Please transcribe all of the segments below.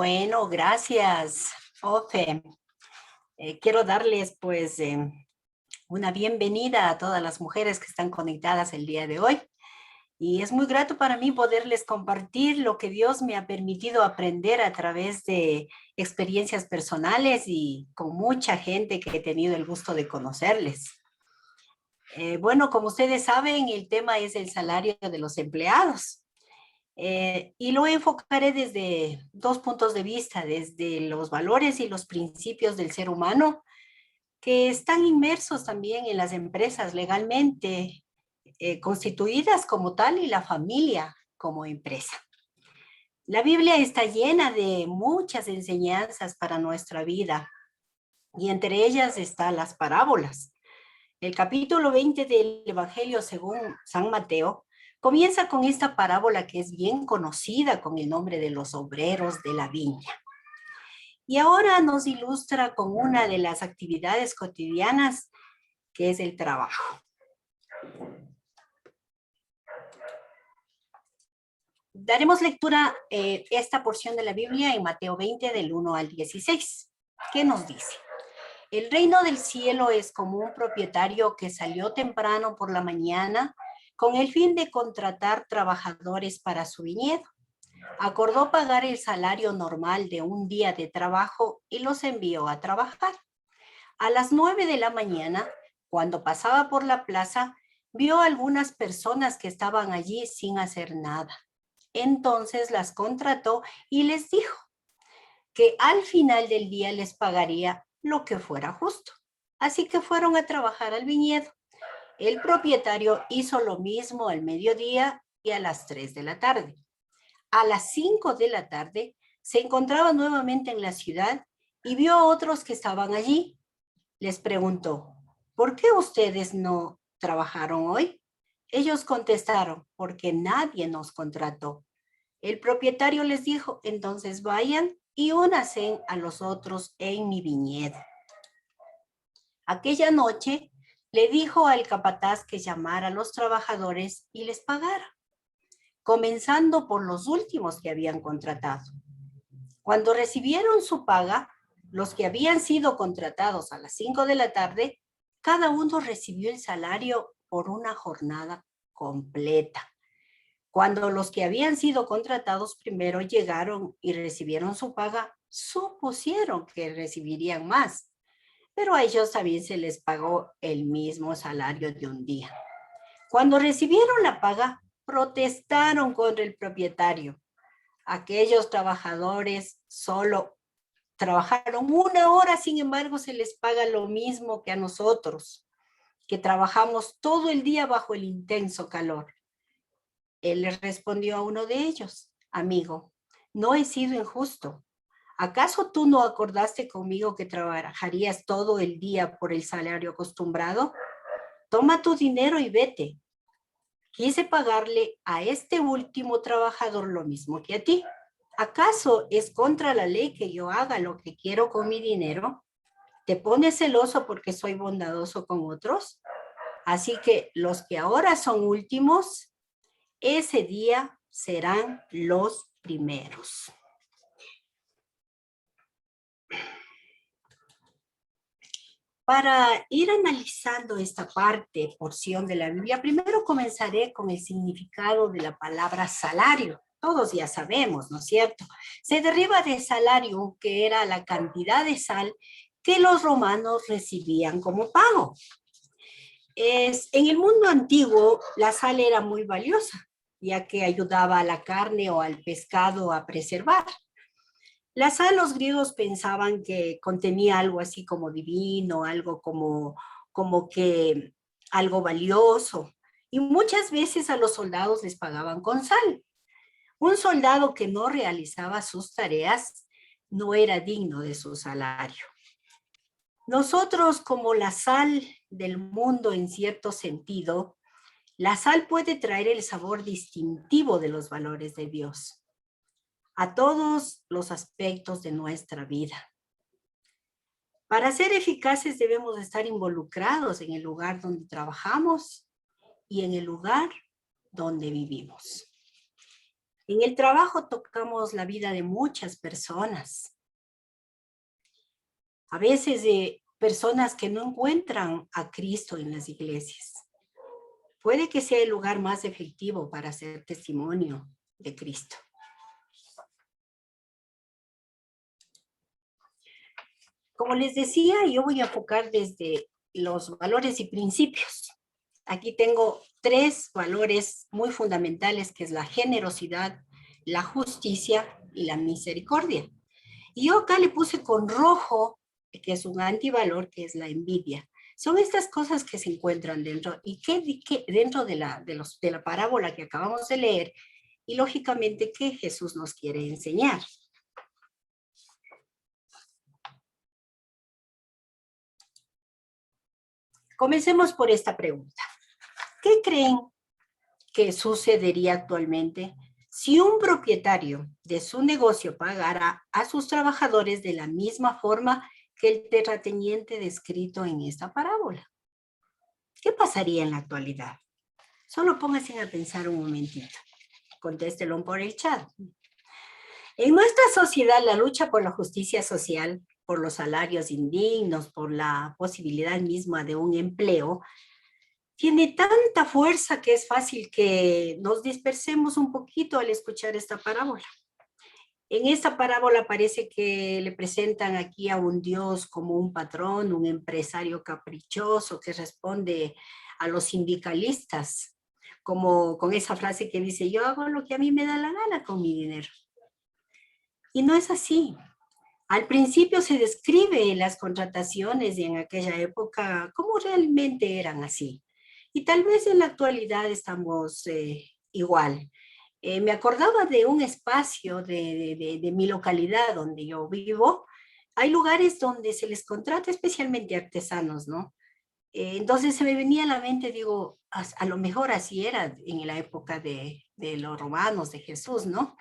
Bueno, gracias, Ofe. Quiero darles una bienvenida a todas las mujeres que están conectadas el día de hoy. Y es muy grato para mí poderles compartir lo que Dios me ha permitido aprender a través de experiencias personales y con mucha gente que he tenido el gusto de conocerles. Bueno, como ustedes saben, el tema es el salario de los empleados. Y lo enfocaré desde dos puntos de vista, desde los valores y los principios del ser humano que están inmersos también en las empresas legalmente constituidas como tal y la familia como empresa. La Biblia está llena de muchas enseñanzas para nuestra vida y entre ellas están las parábolas. El capítulo 20 del Evangelio según San Mateo comienza con esta parábola que es bien conocida con el nombre de los obreros de la viña. Y ahora nos ilustra con una de las actividades cotidianas que es el trabajo. Daremos lectura a esta porción de la Biblia en Mateo 20 del 1 al 16. ¿Qué nos dice? El reino del cielo es como un propietario que salió temprano por la mañana con el fin de contratar trabajadores para su viñedo. Acordó pagar el salario normal de un día de trabajo y los envió a trabajar. A las 9 de la mañana, cuando pasaba por la plaza, vio a algunas personas que estaban allí sin hacer nada. Entonces las contrató y les dijo que al final del día les pagaría lo que fuera justo. Así que fueron a trabajar al viñedo. El propietario hizo lo mismo al mediodía y a las 3 de la tarde. A las 5 de la tarde se encontraba nuevamente en la ciudad y vio a otros que estaban allí. Les preguntó, ¿por qué ustedes no trabajaron hoy? Ellos contestaron, porque nadie nos contrató. El propietario les dijo, entonces vayan y únanse a los otros en mi viñedo. Aquella noche le dijo al capataz que llamara a los trabajadores y les pagara, comenzando por los últimos que habían contratado. Cuando recibieron su paga, los que habían sido contratados a las 5 de la tarde, cada uno recibió el salario por una jornada completa. Cuando los que habían sido contratados primero llegaron y recibieron su paga, supusieron que recibirían más, pero a ellos también se les pagó el mismo salario de un día. Cuando recibieron la paga, protestaron contra el propietario. Aquellos trabajadores solo trabajaron una hora, sin embargo, se les paga lo mismo que a nosotros, que trabajamos todo el día bajo el intenso calor. Él les respondió a uno de ellos, amigo, no he sido injusto. ¿Acaso tú no acordaste conmigo que trabajarías todo el día por el salario acostumbrado? Toma tu dinero y vete. Quise pagarle a este último trabajador lo mismo que a ti. ¿Acaso es contra la ley que yo haga lo que quiero con mi dinero? ¿Te pones celoso porque soy bondadoso con otros? Así que los que ahora son últimos, ese día serán los primeros. Para ir analizando esta porción de la Biblia, primero comenzaré con el significado de la palabra salario. Todos ya sabemos, ¿no es cierto? Se deriva de salario, que era la cantidad de sal que los romanos recibían como pago. En el mundo antiguo, la sal era muy valiosa, ya que ayudaba a la carne o al pescado a preservar. La sal, los griegos pensaban que contenía algo así como divino, algo como que algo valioso. Y muchas veces a los soldados les pagaban con sal. Un soldado que no realizaba sus tareas no era digno de su salario. Nosotros, como la sal del mundo en cierto sentido, la sal puede traer el sabor distintivo de los valores de Dios a todos los aspectos de nuestra vida. Para ser eficaces debemos estar involucrados en el lugar donde trabajamos y en el lugar donde vivimos. En el trabajo tocamos la vida de muchas personas. A veces de personas que no encuentran a Cristo en las iglesias. Puede que sea el lugar más efectivo para hacer testimonio de Cristo. Como les decía, yo voy a enfocar desde los valores y principios. Aquí tengo 3 valores muy fundamentales, que es la generosidad, la justicia y la misericordia. Y yo acá le puse con rojo, que es un antivalor, que es la envidia. Son estas cosas que se encuentran dentro y que dentro de la parábola que acabamos de leer, y lógicamente que Jesús nos quiere enseñar. Comencemos por esta pregunta. ¿Qué creen que sucedería actualmente si un propietario de su negocio pagara a sus trabajadores de la misma forma que el terrateniente descrito en esta parábola? ¿Qué pasaría en la actualidad? Solo pónganse a pensar un momentito. Contéstelo por el chat. En nuestra sociedad, la lucha por la justicia social, por los salarios indignos, por la posibilidad misma de un empleo, tiene tanta fuerza que es fácil que nos dispersemos un poquito al escuchar esta parábola. En esta parábola parece que le presentan aquí a un Dios como un patrón, un empresario caprichoso que responde a los sindicalistas, como con esa frase que dice, yo hago lo que a mí me da la gana con mi dinero. Y no es así. Al principio se describe las contrataciones en aquella época como realmente eran así. Y tal vez en la actualidad estamos igual. Me acordaba de un espacio de mi localidad donde yo vivo. Hay lugares donde se les contrata especialmente artesanos, ¿no? Entonces se me venía a la mente, digo, a lo mejor así era en la época de los romanos, de Jesús, ¿no?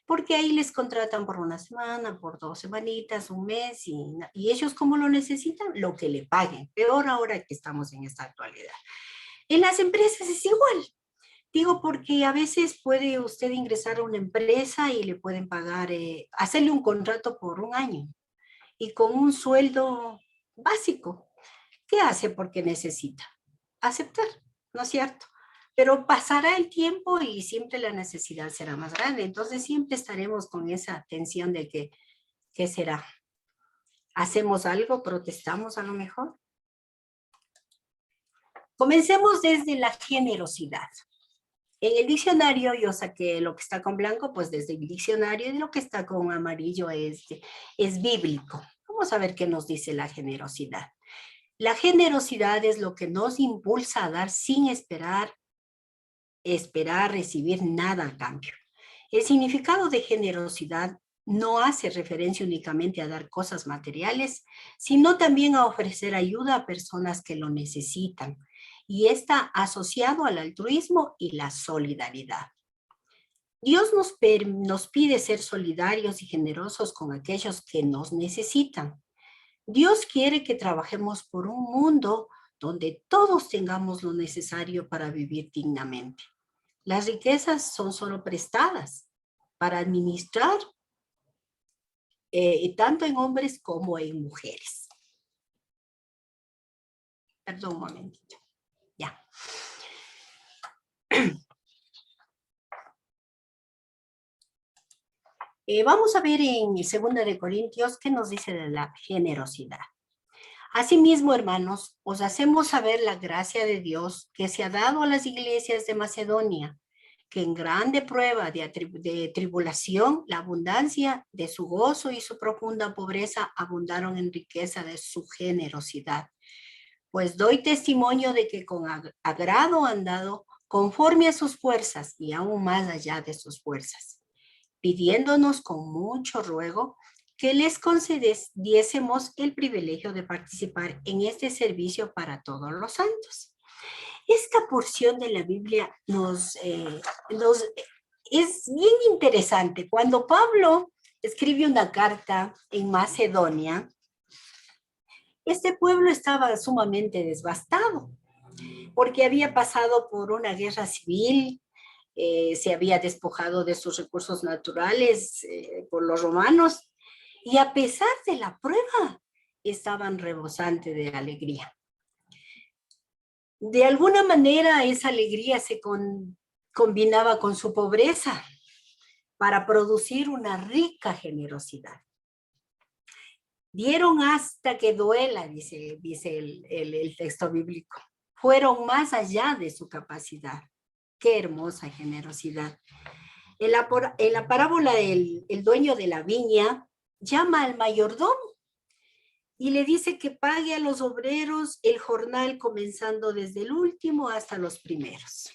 Porque ahí les contratan por una semana, por 2 semanitas, un mes, y ellos como lo necesitan, lo que le paguen. Peor ahora que estamos en esta actualidad. En las empresas es igual. Digo, porque a veces puede usted ingresar a una empresa y le pueden pagar, hacerle un contrato por un año y con un sueldo básico. ¿Qué hace? Porque necesita aceptar, ¿no es cierto? Pero pasará el tiempo y siempre la necesidad será más grande. Entonces siempre estaremos con esa tensión de que, ¿qué será? ¿Hacemos algo? ¿Protestamos a lo mejor? Comencemos desde la generosidad. En el diccionario yo saqué lo que está con blanco, pues desde el diccionario, y lo que está con amarillo es bíblico. Vamos a ver qué nos dice la generosidad. La generosidad es lo que nos impulsa a dar sin esperar recibir nada a cambio. El significado de generosidad no hace referencia únicamente a dar cosas materiales, sino también a ofrecer ayuda a personas que lo necesitan, y está asociado al altruismo y la solidaridad. Dios nos pide ser solidarios y generosos con aquellos que nos necesitan. Dios quiere que trabajemos por un mundo donde todos tengamos lo necesario para vivir dignamente. Las riquezas son solo prestadas para administrar, tanto en hombres como en mujeres. Perdón un momentito. Ya. Vamos a ver en 2 Corintios qué nos dice de la generosidad. Asimismo, hermanos, os hacemos saber la gracia de Dios que se ha dado a las iglesias de Macedonia, que en grande prueba de tribulación, la abundancia de su gozo y su profunda pobreza abundaron en riqueza de su generosidad. Pues doy testimonio de que con agrado han dado conforme a sus fuerzas y aún más allá de sus fuerzas, pidiéndonos con mucho ruego que les concediésemos el privilegio de participar en este servicio para todos los santos. Esta porción de la Biblia es bien interesante. Cuando Pablo escribe una carta en Macedonia, este pueblo estaba sumamente devastado porque había pasado por una guerra civil, se había despojado de sus recursos naturales por los romanos, y a pesar de la prueba, estaban rebosantes de alegría. De alguna manera, esa alegría se combinaba con su pobreza para producir una rica generosidad. Dieron hasta que duela, dice el texto bíblico. Fueron más allá de su capacidad. Qué hermosa generosidad. En la parábola el dueño de la viña llama al mayordomo y le dice que pague a los obreros el jornal comenzando desde el último hasta los primeros.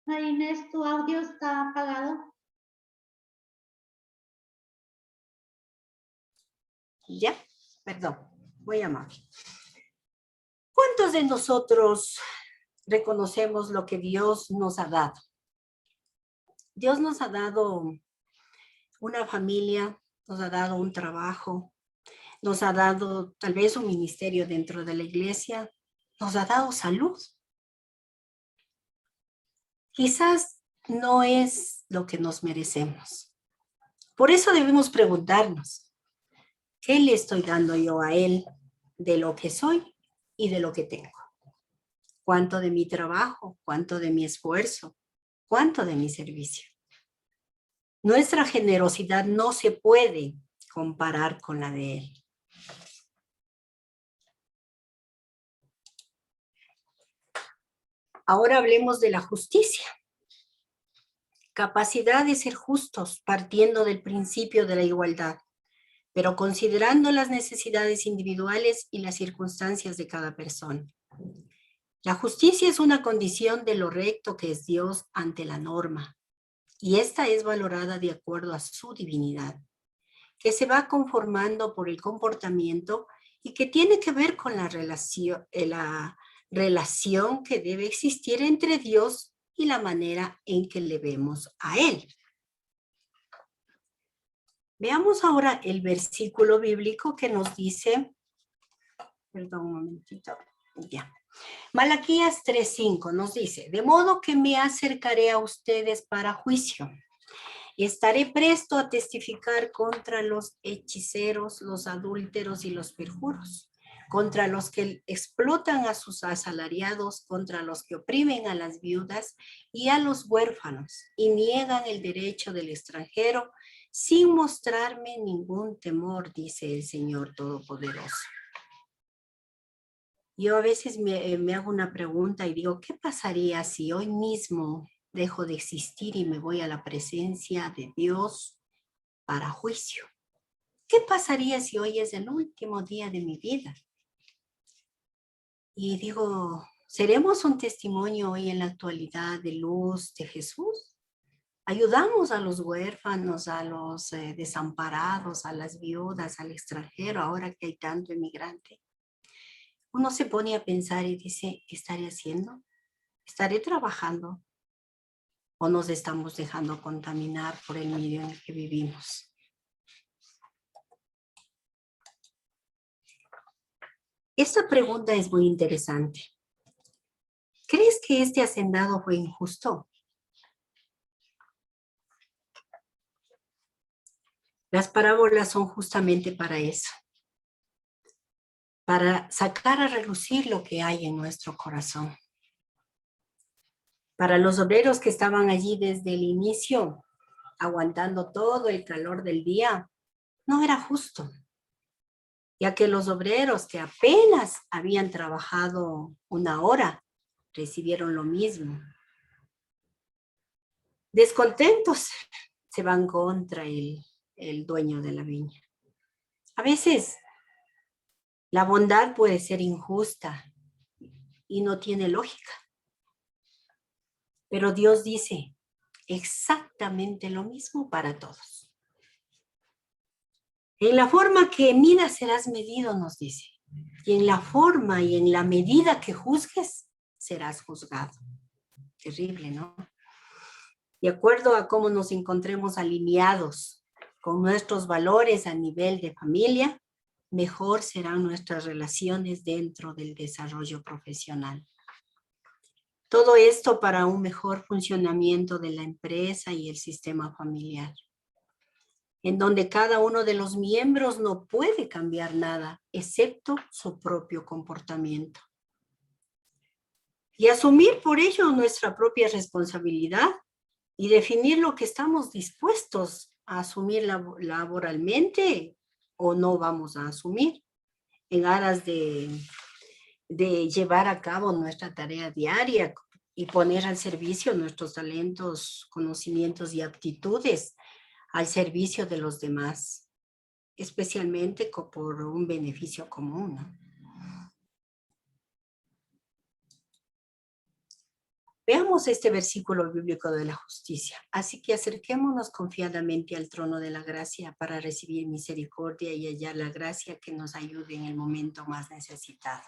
María Inés, tu audio está apagado. Ya, perdón, voy a llamar. ¿Cuántos de nosotros reconocemos lo que Dios nos ha dado? Dios nos ha dado una familia, nos ha dado un trabajo, nos ha dado tal vez un ministerio dentro de la iglesia, nos ha dado salud. Quizás no es lo que nos merecemos. Por eso debemos preguntarnos, ¿qué le estoy dando yo a Él de lo que soy y de lo que tengo? ¿Cuánto de mi trabajo? ¿Cuánto de mi esfuerzo? ¿Cuánto de mi servicio? Nuestra generosidad no se puede comparar con la de Él. Ahora hablemos de la justicia. Capacidad de ser justos partiendo del principio de la igualdad, pero considerando las necesidades individuales y las circunstancias de cada persona. La justicia es una condición de lo recto que es Dios ante la norma, y esta es valorada de acuerdo a su divinidad, que se va conformando por el comportamiento y que tiene que ver con la relación que debe existir entre Dios y la manera en que le vemos a Él. Veamos ahora el versículo bíblico que nos dice, perdón un momentito, ya. Malaquías 3:5 nos dice, de modo que me acercaré a ustedes para juicio. Estaré presto a testificar contra los hechiceros, los adúlteros y los perjuros, contra los que explotan a sus asalariados, contra los que oprimen a las viudas y a los huérfanos y niegan el derecho del extranjero sin mostrarme ningún temor, dice el Señor Todopoderoso. Yo a veces me hago una pregunta y digo, ¿qué pasaría si hoy mismo dejo de existir y me voy a la presencia de Dios para juicio? ¿Qué pasaría si hoy es el último día de mi vida? Y digo, ¿seremos un testimonio hoy en la actualidad de luz de Jesús? ¿Ayudamos a los huérfanos, a los desamparados, a las viudas, al extranjero, ahora que hay tanto inmigrante? Uno se pone a pensar y dice, ¿qué estaré haciendo? ¿Estaré trabajando? ¿O nos estamos dejando contaminar por el medio en el que vivimos? Esta pregunta es muy interesante. ¿Crees que este hacendado fue injusto? Las parábolas son justamente para eso, para sacar a relucir lo que hay en nuestro corazón. Para los obreros que estaban allí desde el inicio, aguantando todo el calor del día, no era justo, ya que los obreros que apenas habían trabajado una hora, recibieron lo mismo. Descontentos, se van contra el dueño de la viña. A veces la bondad puede ser injusta y no tiene lógica. Pero Dios dice exactamente lo mismo para todos. En la forma que midas serás medido, nos dice. Y en la forma y en la medida que juzgues, serás juzgado. Terrible, ¿no? De acuerdo a cómo nos encontremos alineados con nuestros valores a nivel de familia, mejor serán nuestras relaciones dentro del desarrollo profesional. Todo esto para un mejor funcionamiento de la empresa y el sistema familiar, en donde cada uno de los miembros no puede cambiar nada, excepto su propio comportamiento. Y asumir por ello nuestra propia responsabilidad y definir lo que estamos dispuestos a asumir laboralmente o no vamos a asumir en aras de llevar a cabo nuestra tarea diaria y poner al servicio nuestros talentos, conocimientos y aptitudes al servicio de los demás, especialmente por un beneficio común, ¿no? Veamos este versículo bíblico de la justicia. Así que acerquémonos confiadamente al trono de la gracia para recibir misericordia y hallar la gracia que nos ayude en el momento más necesitado.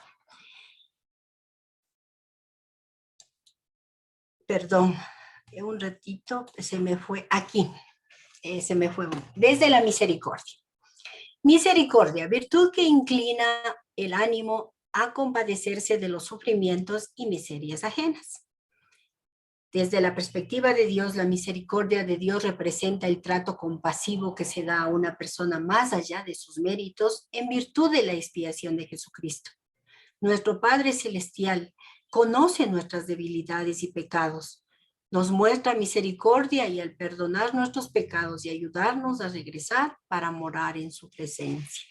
Perdón, un ratito se me fue aquí. Se me fue desde la misericordia. Misericordia, virtud que inclina el ánimo a compadecerse de los sufrimientos y miserias ajenas. Desde la perspectiva de Dios, la misericordia de Dios representa el trato compasivo que se da a una persona más allá de sus méritos en virtud de la expiación de Jesucristo. Nuestro Padre Celestial conoce nuestras debilidades y pecados, nos muestra misericordia y al perdonar nuestros pecados y ayudarnos a regresar para morar en su presencia.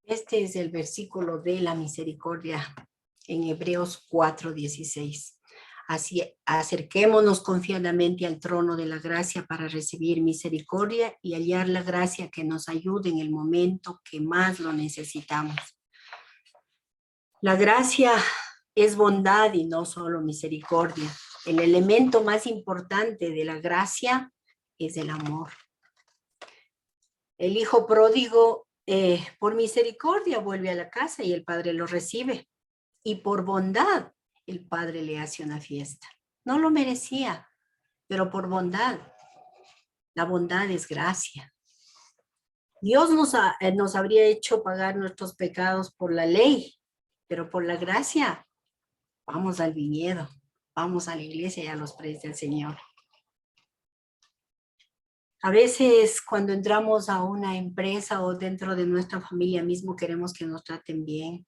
Este es el versículo de la misericordia en Hebreos 4:16. Así, acerquémonos confiadamente al trono de la gracia para recibir misericordia y hallar la gracia que nos ayude en el momento que más lo necesitamos. La gracia es bondad y no solo misericordia. El elemento más importante de la gracia es el amor. El hijo pródigo, por misericordia, vuelve a la casa y el padre lo recibe. Y por bondad, el padre le hace una fiesta. No lo merecía, pero por bondad. La bondad es gracia. Dios nos habría hecho pagar nuestros pecados por la ley, pero por la gracia, vamos al viñedo, vamos a la iglesia y a los pies del Señor. A veces cuando entramos a una empresa o dentro de nuestra familia mismo queremos que nos traten bien,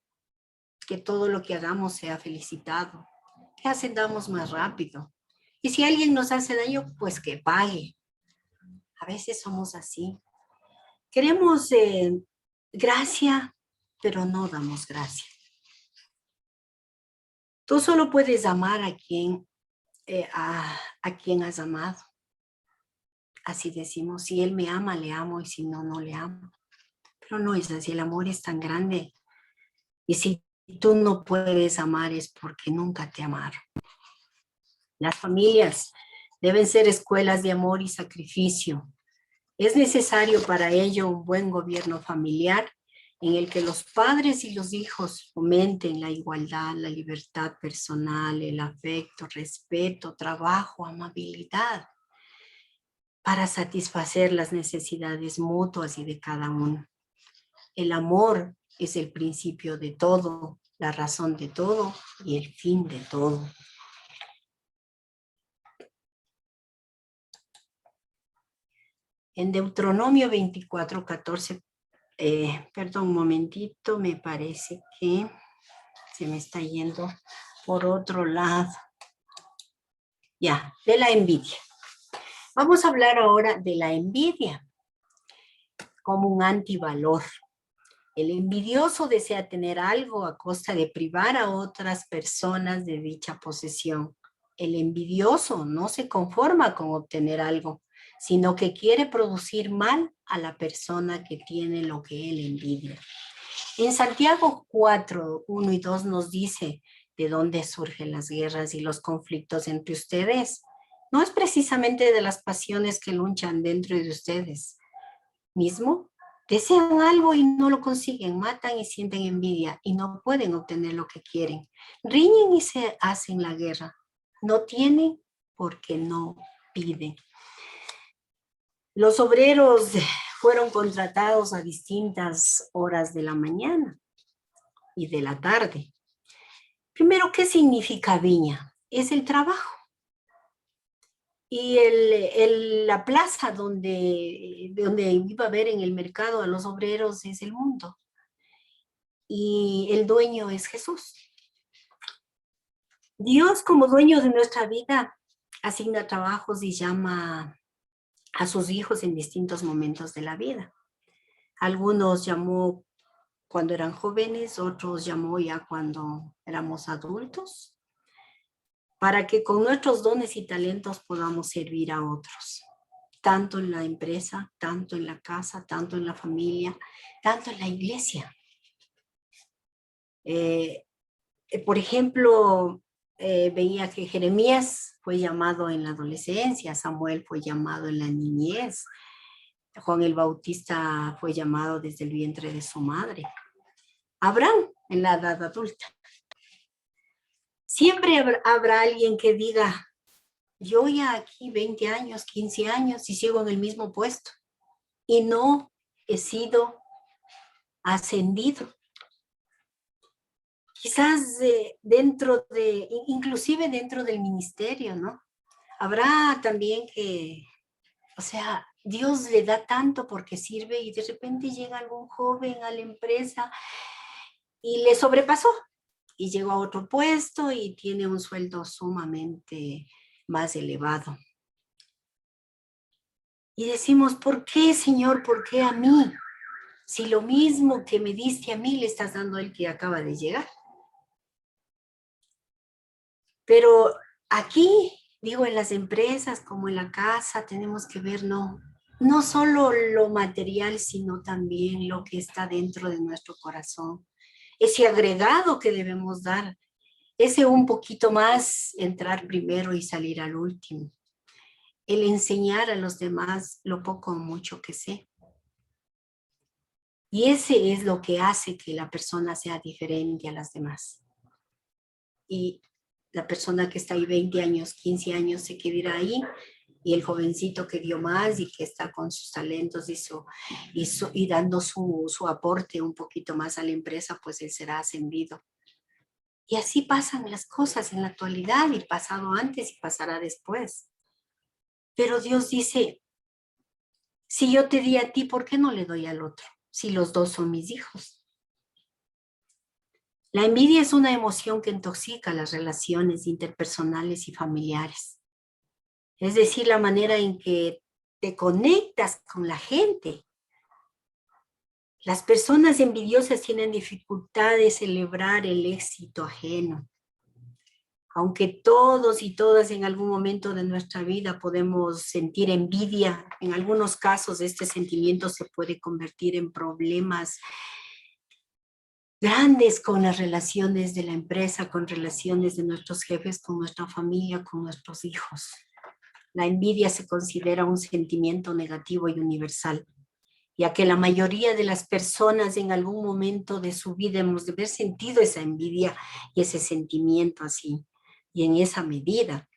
que todo lo que hagamos sea felicitado, que ascendamos más rápido. Y si alguien nos hace daño, pues que pague. A veces somos así. Queremos gracia, pero no damos gracia. Tú solo puedes amar a quien has amado. Así decimos, si él me ama, le amo, y si no, no le amo. Pero no es así, el amor es tan grande. Y si tú no puedes amar es porque nunca te amaron. Las familias deben ser escuelas de amor y sacrificio. Es necesario para ello un buen gobierno familiar en el que los padres y los hijos fomenten la igualdad, la libertad personal, el afecto, respeto, trabajo, amabilidad, para satisfacer las necesidades mutuas y de cada uno. El amor es el principio de todo, la razón de todo y el fin de todo. En Deuteronomio 24:14, perdón un momentito, me parece que se me está yendo por otro lado. Ya, de la envidia. Vamos a hablar ahora de la envidia como un antivalor. El envidioso desea tener algo a costa de privar a otras personas de dicha posesión. El envidioso no se conforma con obtener algo, sino que quiere producir mal a la persona que tiene lo que él envidia. En Santiago 4, 1 y 2 nos dice de dónde surgen las guerras y los conflictos entre ustedes. No es precisamente de las pasiones que luchan dentro de ustedes mismo, Desean algo y no lo consiguen, matan y sienten envidia y no pueden obtener lo que quieren. Riñen y se hacen la guerra. No tienen porque no piden. Los obreros fueron contratados a distintas horas de la mañana y de la tarde. Primero, ¿qué significa viña? Es el trabajo. Y la plaza donde iba a ver en el mercado a los obreros es el mundo. Y el dueño es Jesús. Dios, como dueño de nuestra vida, asigna trabajos y llama a sus hijos en distintos momentos de la vida. Algunos llamó cuando eran jóvenes, otros llamó ya cuando éramos adultos, para que con nuestros dones y talentos podamos servir a otros, tanto en la empresa, tanto en la casa, tanto en la familia, tanto en la iglesia. Por ejemplo, veía que Jeremías fue llamado en la adolescencia, Samuel fue llamado en la niñez, Juan el Bautista fue llamado desde el vientre de su madre, Abraham en la edad adulta. Siempre habrá alguien que diga, yo ya aquí 20 años, 15 años y sigo en el mismo puesto y no he sido ascendido. Quizás inclusive dentro del ministerio, ¿no? Habrá también que, o sea, Dios le da tanto porque sirve y de repente llega algún joven a la empresa y le sobrepasó y llegó a otro puesto y tiene un sueldo sumamente más elevado. Y decimos, ¿por qué, Señor? ¿Por qué a mí? Si lo mismo que me diste a mí le estás dando al que acaba de llegar. Pero aquí, digo, en las empresas como en la casa, tenemos que ver no solo lo material, sino también lo que está dentro de nuestro corazón. Ese agregado que debemos dar, ese un poquito más, entrar primero y salir al último. El enseñar a los demás lo poco o mucho que sé. Y ese es lo que hace que la persona sea diferente a las demás. Y la persona que está ahí 20 años, 15 años se quedará ahí, y el jovencito que dio más y que está con sus talentos y dando su aporte un poquito más a la empresa, pues él será ascendido. Y así pasan las cosas en la actualidad y pasado antes y pasará después. Pero Dios dice, si yo te di a ti, ¿por qué no le doy al otro? Si los dos son mis hijos. La envidia es una emoción que intoxica las relaciones interpersonales y familiares. Es decir, la manera en que te conectas con la gente. Las personas envidiosas tienen dificultad de celebrar el éxito ajeno. Aunque todos y todas en algún momento de nuestra vida podemos sentir envidia, en algunos casos este sentimiento se puede convertir en problemas grandes con las relaciones de la empresa, con relaciones de nuestros jefes, con nuestra familia, con nuestros hijos. La envidia se considera un sentimiento negativo y universal, ya que la mayoría de las personas en algún momento de su vida hemos de haber sentido esa envidia y ese sentimiento así, y en esa medida.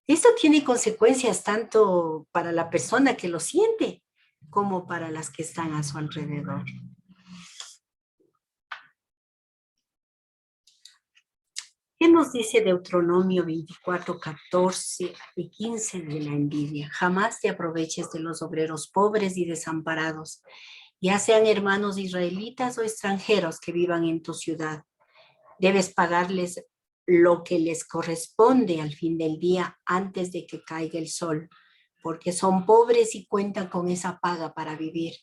Esto tiene consecuencias tanto para la persona que lo siente como para las que están a su alrededor. ¿Qué nos dice Deuteronomio 24, 14 y 15 de la envidia? Jamás te aproveches de los obreros pobres y desamparados, ya sean hermanos israelitas o extranjeros que vivan en tu ciudad. Debes pagarles lo que les corresponde al fin del día antes de que caiga el sol, porque son pobres y cuentan con esa paga para vivir.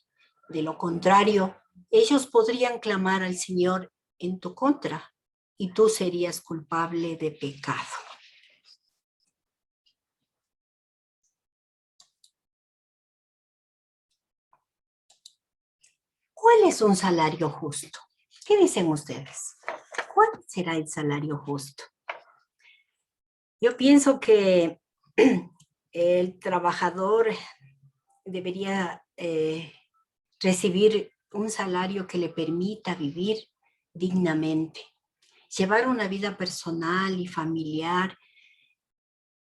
De lo contrario, ellos podrían clamar al Señor en tu contra y tú serías culpable de pecado. ¿Cuál es un salario justo? ¿Qué dicen ustedes? ¿Cuál será el salario justo? Yo pienso que el trabajador debería recibir un salario que le permita vivir dignamente, llevar una vida personal y familiar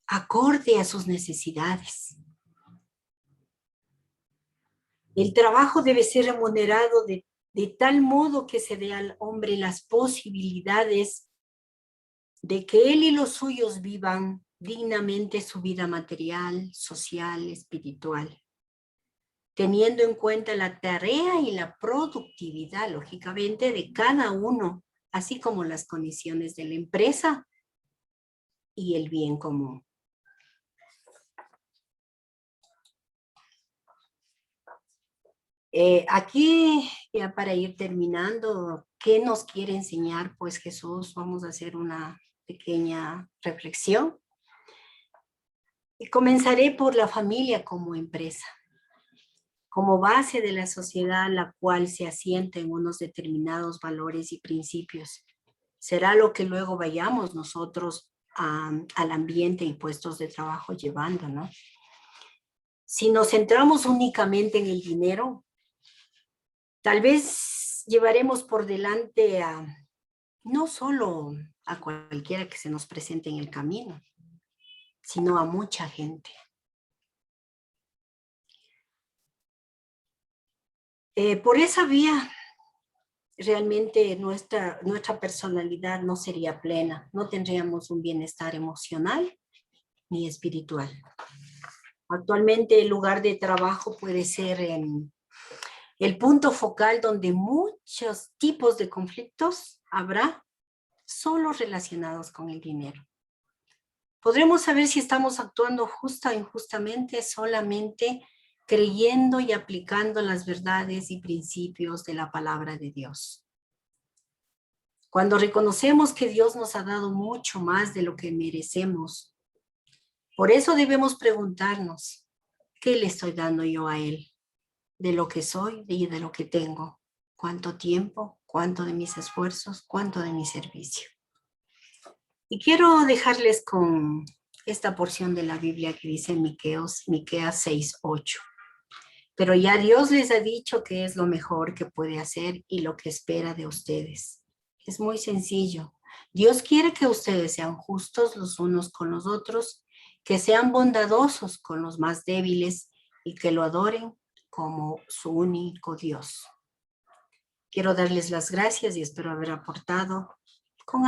acorde a sus necesidades. El trabajo debe ser remunerado de tal modo que se dé al hombre las posibilidades de que él y los suyos vivan dignamente su vida material, social, espiritual, teniendo en cuenta la tarea y la productividad, lógicamente, de cada uno, así como las condiciones de la empresa y el bien común. Aquí, ya para ir terminando, ¿qué nos quiere enseñar pues Jesús? Vamos a hacer una pequeña reflexión. Y comenzaré por la familia como empresa, como base de la sociedad, la cual se asienta en unos determinados valores y principios. Será lo que luego vayamos nosotros al ambiente y puestos de trabajo llevando, ¿no? Si nos centramos únicamente en el dinero, tal vez llevaremos por delante no solo a cualquiera que se nos presente en el camino, sino a mucha gente. Por esa vía, realmente nuestra personalidad no sería plena, no tendríamos un bienestar emocional ni espiritual. Actualmente el lugar de trabajo puede ser el punto focal donde muchos tipos de conflictos habrá solo relacionados con el dinero. Podremos saber si estamos actuando justa o injustamente solamente creyendo y aplicando las verdades y principios de la palabra de Dios. Cuando reconocemos que Dios nos ha dado mucho más de lo que merecemos, por eso debemos preguntarnos, ¿qué le estoy dando yo a Él? De lo que soy y de lo que tengo. ¿Cuánto tiempo? ¿Cuánto de mis esfuerzos? ¿Cuánto de mi servicio? Y quiero dejarles con esta porción de la Biblia que dice en Miqueas 6:8. Pero ya Dios les ha dicho que es lo mejor que puede hacer y lo que espera de ustedes. Es muy sencillo. Dios quiere que ustedes sean justos los unos con los otros, que sean bondadosos con los más débiles y que lo adoren como su único Dios. Quiero darles las gracias y espero haber aportado con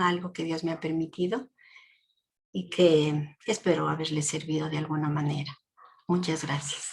algo que Dios me ha permitido y que espero haberles servido de alguna manera. Muchas gracias.